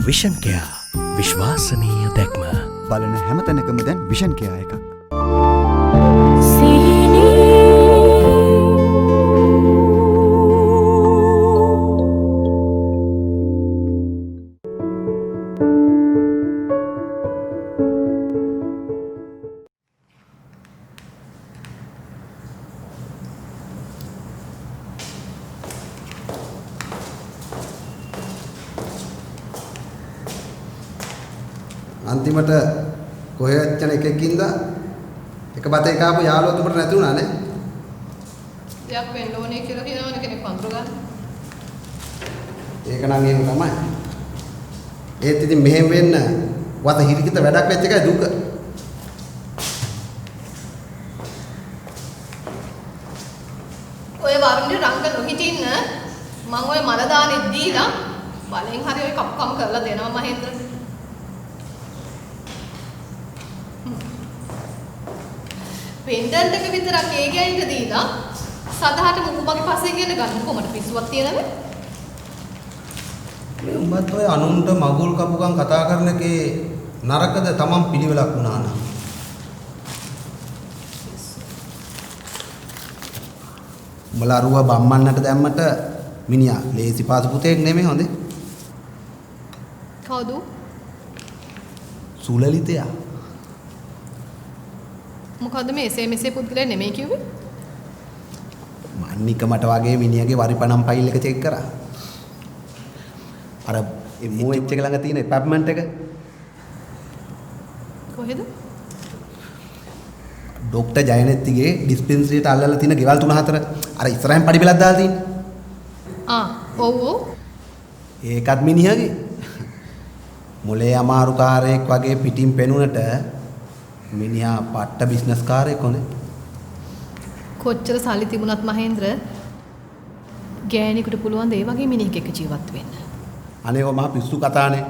Vision care විශ්වාසනීය දැක්ම. බලන හැමතැනකම දැන් විෂන් කෙයා එකක්. අන්තිමට කොහෙවත් යන එකකින්ද එක බතේ කාපු යාළුවා දුකට නැති වුණා නේ. දෙයක් වෙන්න ඕනේ කියලා කියනවනේ කෙනෙක් වඳුර ගන්න. ඒක නම් එහෙම තමයි. ඒත් ඉතින් මෙහෙම වෙන්න වත හිරිකිත වැඩක් වෙච්ච එකයි දුක. ඔය වරුණේ රංග නොහිටින්න මම ඔය මල දානෙත් දීලා බලෙන් හරි ඔය කප්කම් කරලා දෙනවා මහේන්ද්‍ර. පෙන්ඩන්ට් එක විතරක් ඒ ගෑනිට දීලා සදහට මුකුමගේ පස්සේ කියන ගන්න කොමඩ පිස්සුවක් තියනද? මේ උඹත් ඔය අනුන්ට මගුල් කපුකම් කතා කරන එකේ නරකද තමන් පිළිවෙලක් වුණා නම්. උඹලා අරුව බම්මන්නට දැම්මට මිනිහා ලේසි පාසු පුතේක් නෙමෙයි හොඳේ. කවුද? සුලලිතයා. මොකද්ද මේ එසේ මෙසේ පුද්ගලයා නෙමෙයි කිව්වේ? මන්නිකමට වගේ මිනිහගේ වරිපණම් ෆයිල් එක චෙක් කරා. අර MOH එක ළඟ තියෙන ඇපර්ට්මන්ට් එක කොහෙද? ડોක්ටර් ජයනෙත්තිගේ ඩිස්පෙන්සරියට අල්ලලා තියෙන ගෙවල් 3-4 අර ඉස්සරහින් පඩි බෙලක් දාලා තියෙන්නේ. ඔව් ඔව්. ඒකත් මිනිහගේ. මොලේ අමාරු කාරයෙක් වගේ පිටින් පෙනුනට මිනිහා පට්ට බිස්නස් කාරයෙක් හොනේ. කොච්චර සල්ලි තිබුණත් මහේන්ද්‍ර ගෑණියෙකුට පුළුවන් ද ඒ වගේ මිනිහෙක් එක්ක ජීවත් වෙන්න? අනේ ඔය මහ පිස්සු කතානේ.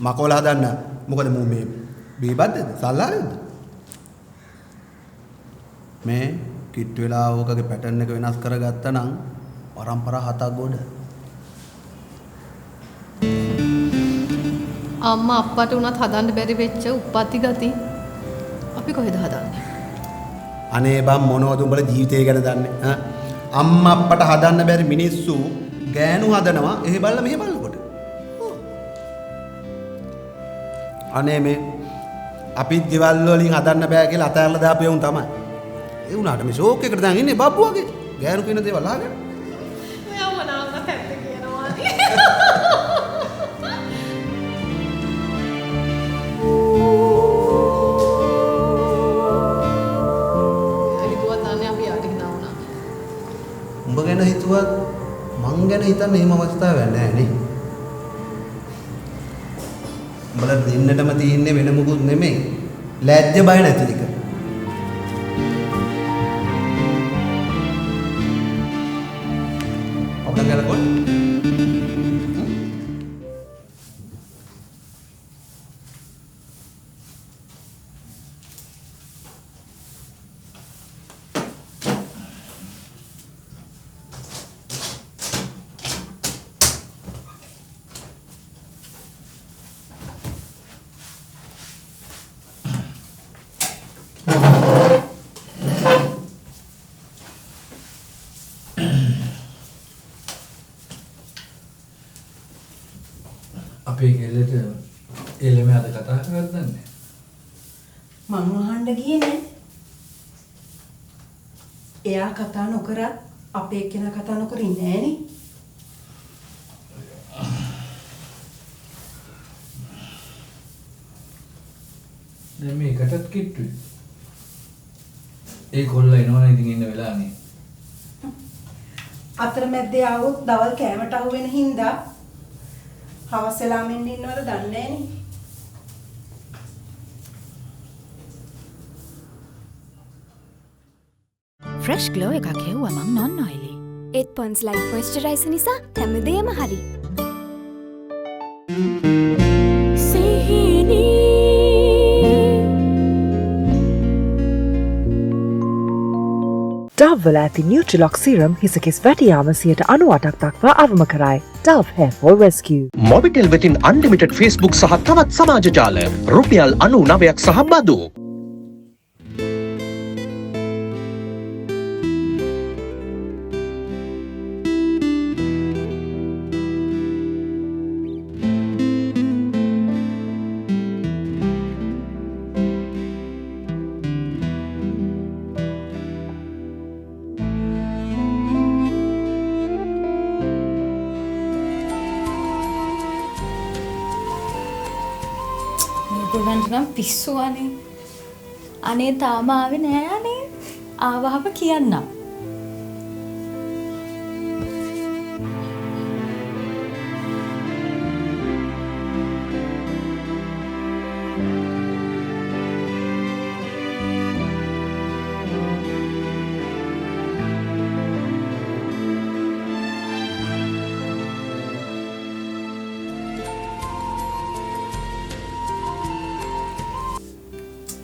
මකෝල හදන්න. මොකද මූ මේ බීබද්දද? සල්ලාරේද? මේ කිට් වෙලා ඕකගේ පැටර්න් එක වෙනස් කරගත්තා නම් පරම්පරා 7ක් ගොඩ. අම්මා අප්පට උනත් හදන්න බැරි වෙච්ච උප්පත්ති ගති අපි කොහෙද හදන්නේ? අනේ බම් මොනවද උඹලා ජීවිතය ගැන දන්නේ ඈ? අම්මා අප්පට හදන්න බැරි මිනිස්සු ගෑනු හදනවා එහෙ බලලා මෙහෙ බලනකොට. අනේ මේ අපිත් ගෙවල් වලින් හදන්න බෑ කියලා අතහැරලා දාපු උන් තමයි. ඒ උනාට මේ ෂෝක් එකකට දැන් ඉන්නේ බබ්බු වගේ. ගෑනු කියන දේවල් අහගෙන. ඔයා මොනවාද පැත්ත කියනවා නේ? උඹ ගැන හිතුවත් මං ගැන හිතන්න එහෙම අවස්ථාවක් නැහැ නේ. උඹලා දෙන්නටම තියෙන්නේ වෙන මොකුත් නෙමෙයි. ලැජ්ජ බය නැති එක. අපිට ගලකොත් අපේ ගෙල්ලට එළම අද කතා කරත් දන්නේ මම අහන්න ගියේ නෑ. එයා කතා නොකරත් අපේ කෙනා කතා නොකර ඉන්නේ නෑනේ. දැන් මේකටත් කිට්ටුයි. ඒ කොල්ලා එනවනේ ඉතින් ඉන්න වෙලාවනේ. අතරමැද්දේ ආවොත් දවල් කෑමට අහු වෙන හින්දා හවස් වෙලා මෙන්න ඉන්නවද දන්නේ නෑනේ. ෆ්‍රෙෂ් ග්ලෝ එකක් හෙව්වා මං නොන් ඔයිලි. ඒත් පොන්ස් ලයිෆ් මොයිස්චරයිසර් නිසා හැමදේම හරි. Dove වල ඇති Nutrilux serum හිසකෙස් වැටියාම 98% දක්වා අවම කරයි. Dove Hair Fall Rescue. Mobitel වෙතින් අන්ලිමිටඩ් Facebook සහ තවත් සමාජ ජාල රුපියල් 99ක් සහ බදු. ගොල්ලන්ට නම් පිස්සු අනේ. අනේ තාම ආවේ නෑ අනේ. ආවහම කියන්නම්.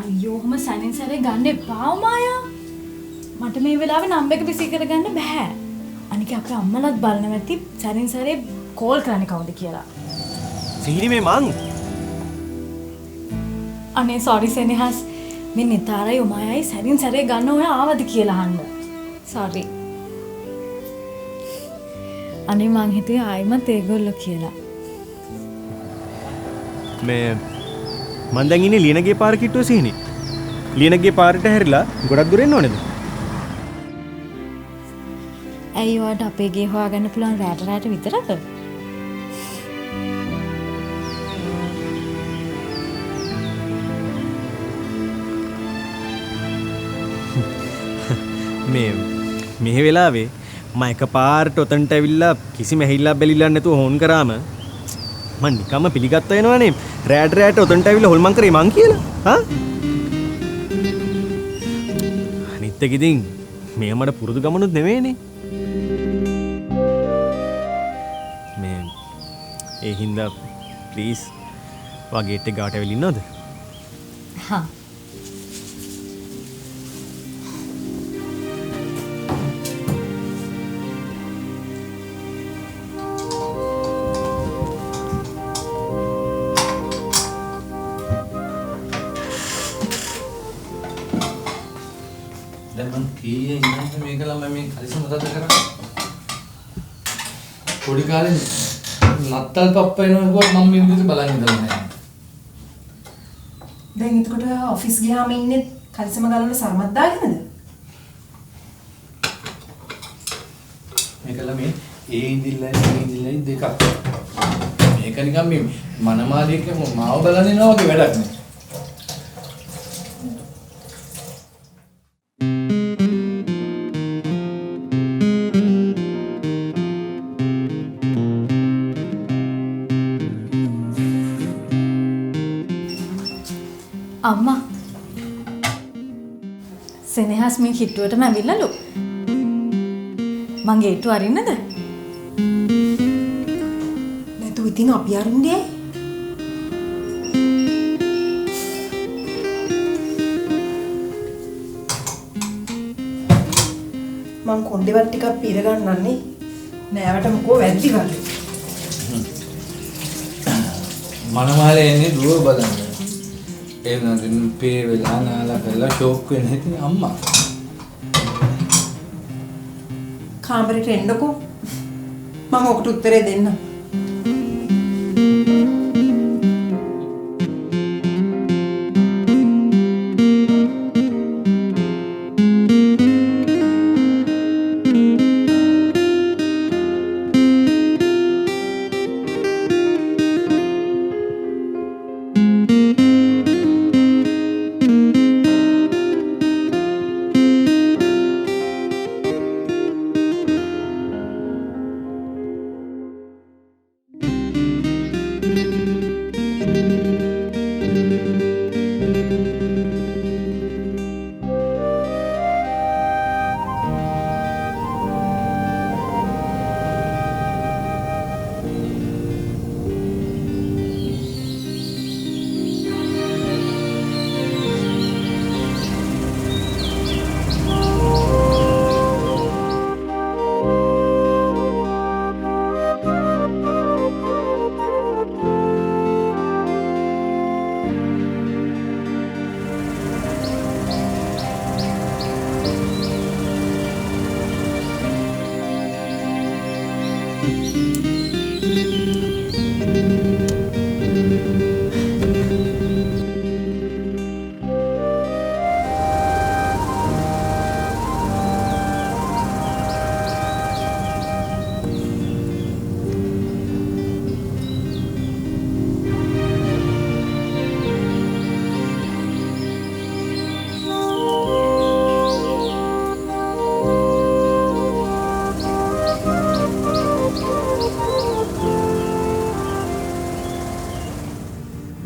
අයියෝම සැනින් සැරේ ගන්න එපා මායා. මට මේ වෙලාවේ නම්බර් එක බිසි කරගන්න බෑ. අනික අපේ අම්මලත් බලන්න ඇති සැනින් සැරේ කෝල් කරන්නේ කවුද කියලා. සිහිරි මේ මං. අනේ සෝරි සෙනෙහස්. මේ නිතරයි උමායයි සැනින් සැරේ ගන්න ඔය ආවද කියලා අහන්න. සෝරි. අනේ මං හිතුවේ ආයිමත් ඒගොල්ලෝ කියලා. මේ මන් දැන් ඉන්නේ ලියනගේ පාර කිට්ටුව සිහිනි. ලියනගේ පාරට හැරිලා ගොඩක් දුර එන්න ඕනේද? ඇයි ඔයාට අපේ ගේ හොයාගන්න පුළුවන් රැට විතරද? මේ වෙලාවේ මම එකපාරට ඔතනට ඇවිල්ලා කිසිම ඇහිල්ලක් බැලිලා නැතුව හොන් කරාම මම නිකම්ම පිළිගත්ත වෙනවනේ රැට ඔතනට ඇවිල්ලා හොල්මන් කරේ මං කියලා. හා? අනිත් එක ඉතින් මේ මඩ පුරුදු ගමනුත් නෙවෙයිනේ. මේ ඒ හින්දා ප්ලීස් වගේට ගාට ඇවිල්ලා ඉන්නවද? හා. දැන් මං කීයේ ඉන්නත් මේක ළමයි මේ කලිසම තද කරන්නේ. පොඩි කාලේ නත්තල් පප්පා එනවා කිව්වොත් මම මේ විදිහට බලන් ඉඳලා නැහැ. දැන් එතකොට ඔෆිස් ගියාම ඉන්නේ කලිසම ගලවල සරමත් දාගෙනද? මේක ළමයි ඒ ඉඳිල්ලයි දෙකක්. මේක නිකන් මේ මනමාලියක මාව බලන් ඉනවා වගේ වැඩක් නේ. අම්මා සෙනෙහස් මේ කිට්ටුවටම ඇවිල්ලාලු. මං ගේට්ටුව අරින්නද? නැතු ඉතින් අපි අරින්නේ. මං කොණ්ඩේවත් ටිකක් පීර ගන්නන්නේ. නෑවට මොකෝ වැද්දි වගේ. මනමාලේ එන්නේ දුව බලන්න. ඒ නදින් පේ වෙලා නාලා කරලා ෂෝක් වෙන ඉතින් අම්මා. කාමරේට එන්නකෝ. මම ඔකට උත්තරේ දෙන්නම්.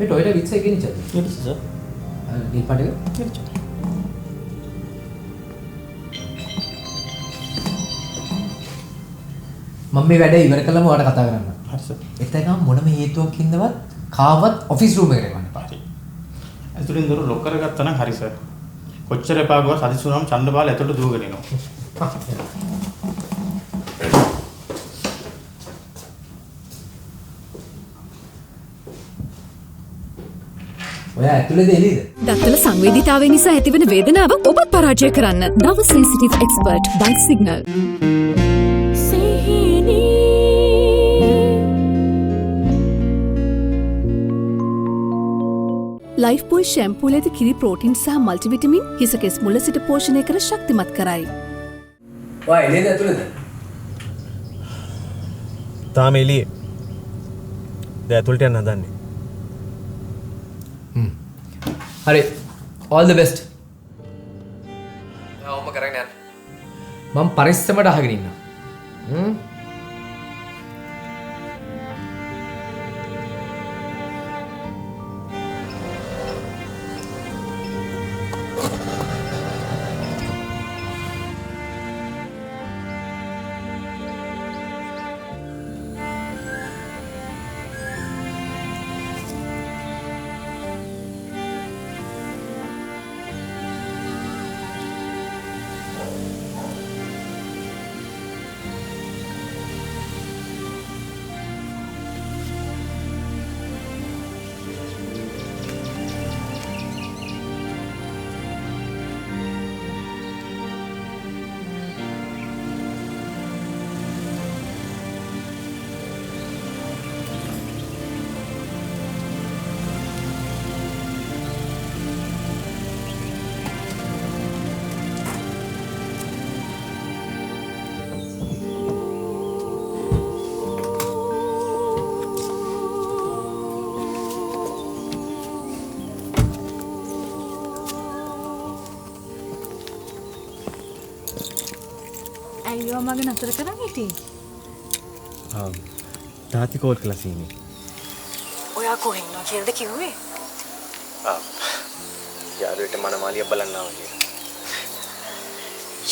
මේ ටොයලට් වික්ස් එකේ ගෙනිච්චද? ඊට සර්. නිල් පාට එක. මම මේ වැඩේ ඉවර කළම ඔයාලට කතා කරන්න. හරි සර්. එතන මොනම හේතුවකින්දවත් කාවත් ඔෆිස් රූම් එකට එන්න එපා. ඇතුලින් දොර ලොක් කරගත්තා නම් හරි සර්. කොච්චර එපා ගුවත් හදිස්සුනම ඡන්දබාල ඇතුළට දුවගෙන එනවා. ඔයා ඇතුළේද එළියද? දත්තල සංවේදීතාවය නිසා ඇතිවන වේදනාව ඔබත් පරාජය කරන්න. නව sensitive expert bite Signal. Lifebuoy ෂැම්පූල ඇති කිරි ප්‍රෝටින් සහ මල්ටිවිටමින් හිස කෙස් මුල සිට පෝෂණය කර ශක්තිමත් කරයි. ඔයා එළියද ඇතුළේද? තාම එළියේ. දැන් ඇතුළට යන්න හදන්නේ. හරි. all the best. ඔව්ම කරගෙන යන්න. මම පරිස්සමට අහගෙන ඉන්නවා. අයියෝ මගේ නතර කරන් හිටියේ. තාත්ති කෝල් කළා සීනි. ඔයා කොහෙන්ද කියලාද කිව්වේ? යාළුවෙට මනමාලිය බලන්න ආවා කියලා.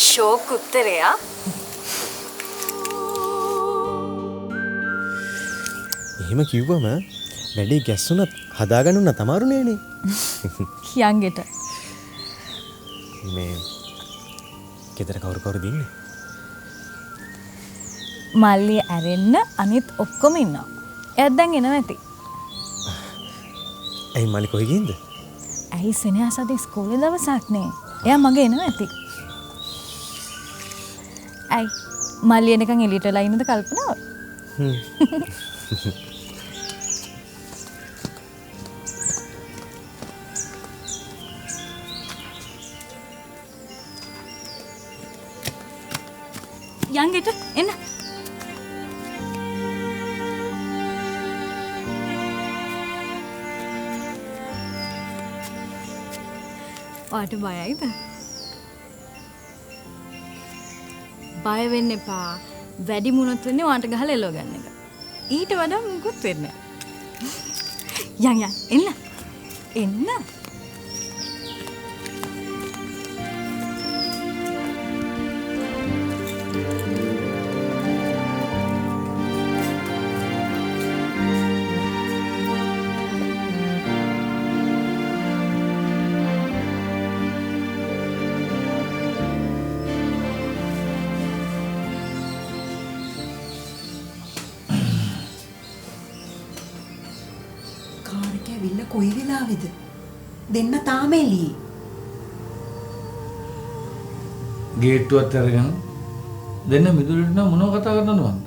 ෂෝක් උත්තරයා. එහෙම කිව්වම වැඩේ ගැස්සුණත් හදාගන්න උන තමාරුනේනේ. කියන්ගෙට. මේ ගෙදර කවුරු දින්නේ? මල්ලි ඇරෙන්න අනිත් ඔක්කොම ඉන්නවා. එයාත් දැන් එනවා ඇති. ඇයි මල්ලි කොහෙ ගින්ද? ඇයි සෙනෙහස අද ඉස්කෝලේ දවසක් නේ. එයා මගේ එනවා ඇති. ඇයි මල්ලි එනකන් එළියට වෙලා ඉන්නද කල්පනාව? යංගෙට එන්න. ඔයාට බයයිද? බය වෙන්න එපා. වැඩි මුණොත් වෙන්නේ ඔයාට ගහලා එලව ගන්න එක. ඊට වඩා මුකුත් වෙන්නේ නැහැ. යන් එන්න. කොයි වෙලාවේද? දෙන්න තාම එළියේ. ගේට්ටුවත් අරගෙන දෙන්න මිදුලට නම් මොනව කතා කරනවද මන්ද?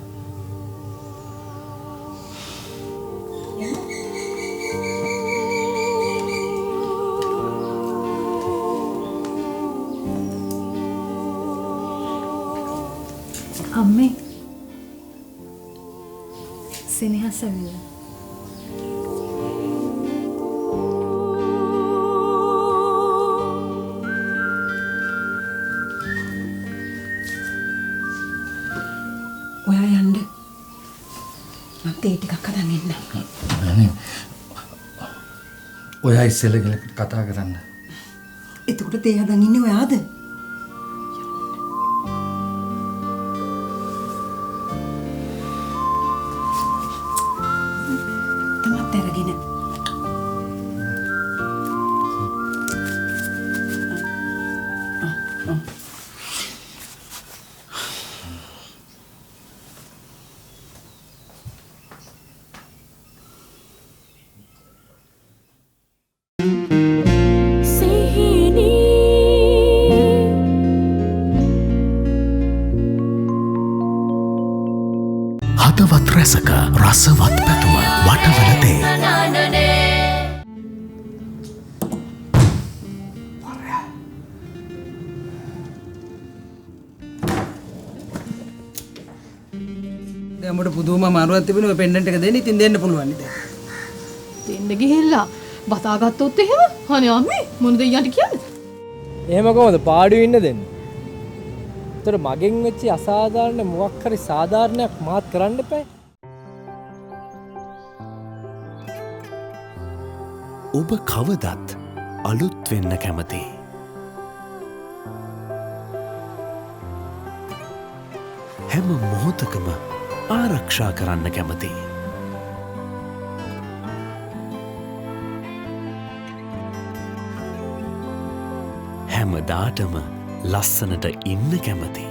අම්මේ සෙනෙහස වෙලා තේ ටිකක් හදන් එන්න. ඔයා ඉස්සෙල්ලා කතා කරන්න. එතකොට තේ හදන් ඉන්නේ ඔයාද? තමත් අරගෙන. හදවත් රැසක රසවත් පැතුම වටවලතේ දැම්මට පුදුම මාරුවක් තිබුණේ ඔය පෙන්ඩන්ට් එක දෙන්න ඉතින් දෙන්න පුළුවන් ඉතින්. දෙන්න ගිහිල්ලා බතා ගත්තොත් එහෙම අනේ අම්මේ මොනද ඊයට කියන්නේ? එහෙම කොහොමද පාඩුවේ ඉන්න දෙන්නේ? ඒතර මගෙන් වෙච්ච අසාධාරණ මොකක් හරි සාධාරණයක් මාත් කරන්න එපා. ඔබ කවදත් අලුත් වෙන්න කැමති. හැම මොහොතකම ආරක්ෂා කරන්න කැමති. හැමදාටම ලස්සනට ඉන්න කැමති.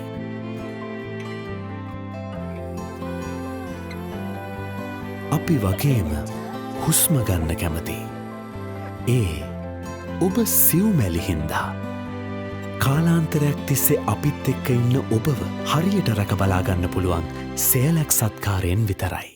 අපි වගේම හුස්ම ගන්න කැමති. ඒ ඔබ සිව්මැලි හින්දා. කාලාන්තරයක් තිස්සේ අපිත් එක්ක ඉන්න ඔබව හරියට රැක බලාගන්න පුළුවන් සේලක් සත්කාරයෙන් විතරයි.